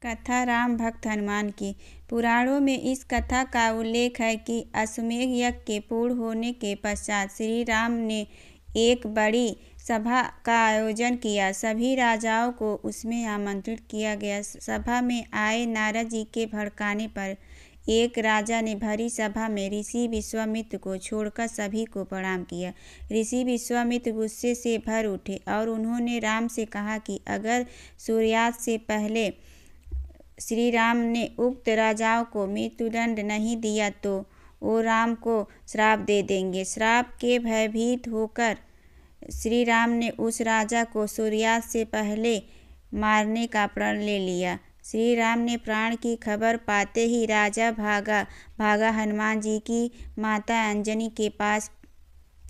कथा राम भक्त हनुमान की। पुराणों में इस कथा का उल्लेख है कि अश्वमेध यज्ञ के पूर्ण होने के पश्चात श्री राम ने एक बड़ी सभा का आयोजन किया। सभी राजाओं को उसमें आमंत्रित किया गया। सभा में आए नारद जी के भड़काने पर एक राजा ने भरी सभा में ऋषि विश्वामित्र को छोड़कर सभी को प्रणाम किया। ऋषि विश्वामित्र गुस्से से भर उठे और उन्होंने राम से कहा कि अगर सूर्यास्त से पहले श्री राम ने उक्त राजाओं को मृत्युदंड नहीं दिया तो वो राम को श्राप दे देंगे। श्राप के भयभीत होकर श्री राम ने उस राजा को सूर्यास्त से पहले मारने का प्रण ले लिया। श्री राम ने प्राण की खबर पाते ही राजा भागा हनुमान जी की माता अंजनी के पास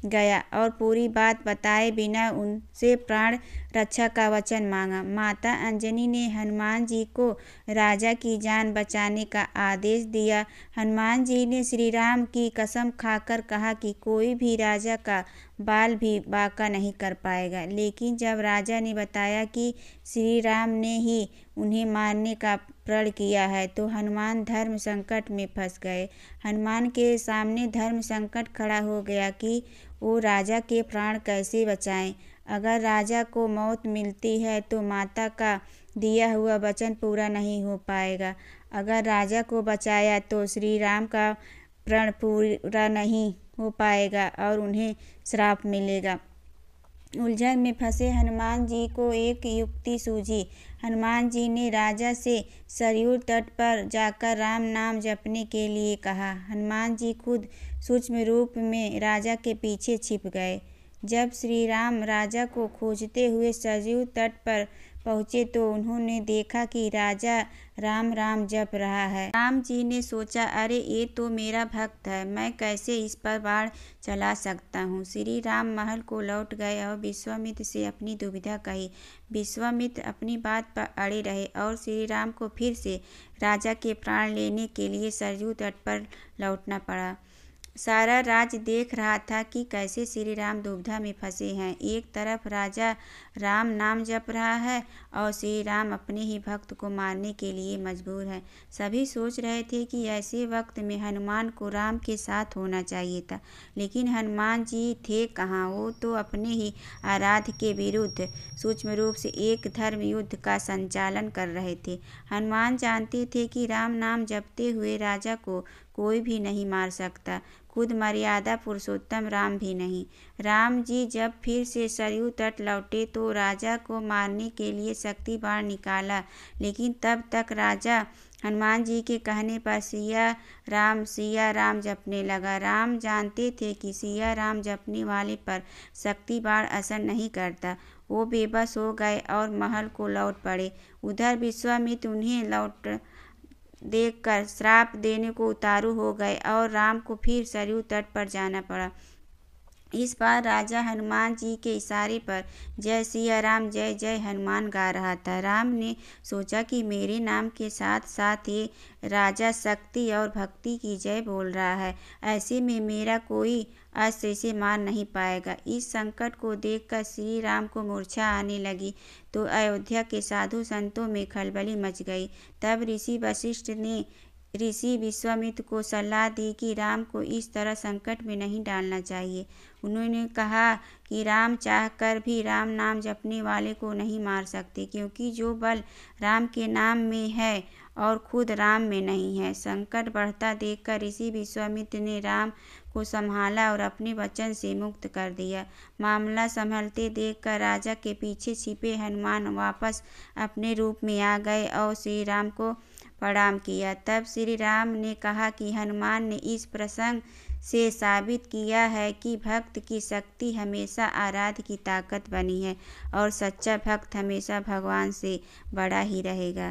गया और पूरी बात बताए बिना उनसे प्राण रक्षा का वचन मांगा। माता अंजनी ने हनुमान जी को राजा की जान बचाने का आदेश दिया। हनुमान जी ने श्री राम की कसम खाकर कहा कि कोई भी राजा का बाल भी बांका नहीं कर पाएगा। लेकिन जब राजा ने बताया कि श्री राम ने ही उन्हें मारने का प्रण किया है तो हनुमान धर्म संकट में फंस गए। हनुमान के सामने धर्म संकट खड़ा हो गया कि वो राजा के प्राण कैसे बचाएं। अगर राजा को मौत मिलती है तो माता का दिया हुआ वचन पूरा नहीं हो पाएगा। अगर राजा को बचाया तो श्री राम का प्रण पूरा नहीं हो पाएगा और उन्हें श्राप मिलेगा। उलझन में फंसे हनुमान जी को एक युक्ति सूझी। हनुमान जी ने राजा से सरयू तट पर जाकर राम नाम जपने के लिए कहा। हनुमान जी खुद सूक्ष्म रूप में राजा के पीछे छिप गए। जब श्री राम राजा को खोजते हुए सरयू तट पर पहुँचे तो उन्होंने देखा कि राजा राम राम जप रहा है। राम जी ने सोचा, अरे ये तो मेरा भक्त है, मैं कैसे इस पर बाण चला सकता हूँ। श्री राम महल को लौट गए और विश्वामित्र से अपनी दुविधा कही। विश्वामित्र अपनी बात पर अड़े रहे और श्री राम को फिर से राजा के प्राण लेने के लिए सरयू तट पर लौटना पड़ा। सारा राज्य देख रहा था कि कैसे श्री राम दुविधा में फंसे हैं। एक तरफ राजा राम नाम जप रहा है और श्री राम अपने ही भक्त को मारने के लिए मजबूर है। सभी सोच रहे थे कि ऐसे वक्त में हनुमान को राम के साथ होना चाहिए था, लेकिन हनुमान जी थे कहाँ। वो तो अपने ही आराध्य के विरुद्ध सूक्ष्म रूप से एक धर्म युद्ध का संचालन कर रहे थे। हनुमान जानते थे कि राम नाम जपते हुए राजा को कोई भी नहीं मार सकता, खुद मर्यादा पुरुषोत्तम राम भी नहीं। राम जी जब फिर से सरयू तट लौटे तो राजा को मारने के लिए शक्ति बाण निकाला, लेकिन तब तक राजा हनुमान जी के कहने पर सिया राम जपने लगा। राम जानते थे कि सिया राम जपने वाले पर शक्ति बाण असर नहीं करता। वो बेबस हो गए और महल को लौट पड़े। उधर विश्वामित्र उन्हें लौट देखकर श्राप देने को उतारू हो गए और राम को फिर सरयू तट पर जाना पड़ा। इस बार राजा हनुमान जी के इशारे पर जय सिया राम जय जय हनुमान गा रहा था। राम ने सोचा कि मेरे नाम के साथ साथ ये राजा शक्ति और भक्ति की जय बोल रहा है, ऐसे में मेरा कोई अस्त्र इसे मार नहीं पाएगा। इस संकट को देखकर श्री राम को मूर्छा आने लगी तो अयोध्या के साधु संतों में खलबली मच गई। तब ऋषि वशिष्ठ ने ऋषि विश्वामित्र को सलाह दी कि राम को इस तरह संकट में नहीं डालना चाहिए। उन्होंने कहा कि राम चाहकर भी राम नाम जपने वाले को नहीं मार सकते, क्योंकि जो बल राम के नाम में है और खुद राम में नहीं है। संकट बढ़ता देखकर ऋषि विश्वामित्र ने राम को संभाला और अपने वचन से मुक्त कर दिया। मामला संभलते देखकर राजा के पीछे छिपे हनुमान वापस अपने रूप में आ गए और श्री राम को प्रणाम किया। तब श्री राम ने कहा कि हनुमान ने इस प्रसंग से साबित किया है कि भक्त की शक्ति हमेशा आराध्य की ताकत बनी है और सच्चा भक्त हमेशा भगवान से बड़ा ही रहेगा।